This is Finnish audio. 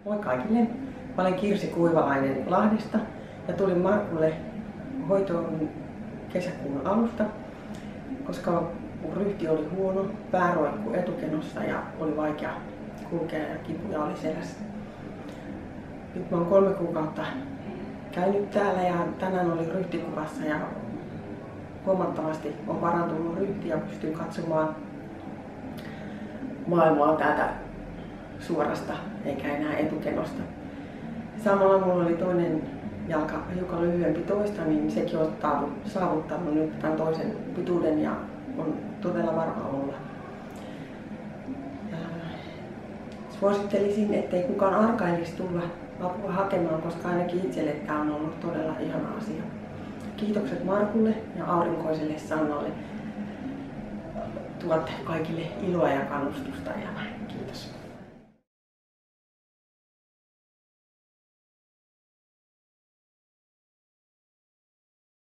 Moi kaikille. Mä olen Kirsi Kuivalainen Lahdesta ja tulin Markulle hoitoon kesäkuun alusta, koska mun ryhti oli huono, pää roikkui etukenossa ja oli vaikea kulkea ja kipuja oli selässä. Nyt mä oon 3 kuukautta käynyt täällä ja tänään oli ryhtikuvassa ja huomattavasti on parantunut ryhti ja pystyn katsomaan maailmaa täältä suorasta eikä enää etukenosta. Samalla mulla oli toinen jalka hiukan lyhyempi toista, niin sekin on saavuttanut nyt tämän toisen pituuden ja on todella varma olla. Suosittelisin, ettei kukaan arkailisi tulla apua hakemaan, koska ainakin itselle tämä on ollut todella ihana asia. Kiitokset Markulle ja aurinkoiselle Sannalle. Tuot kaikille iloa ja kannustusta.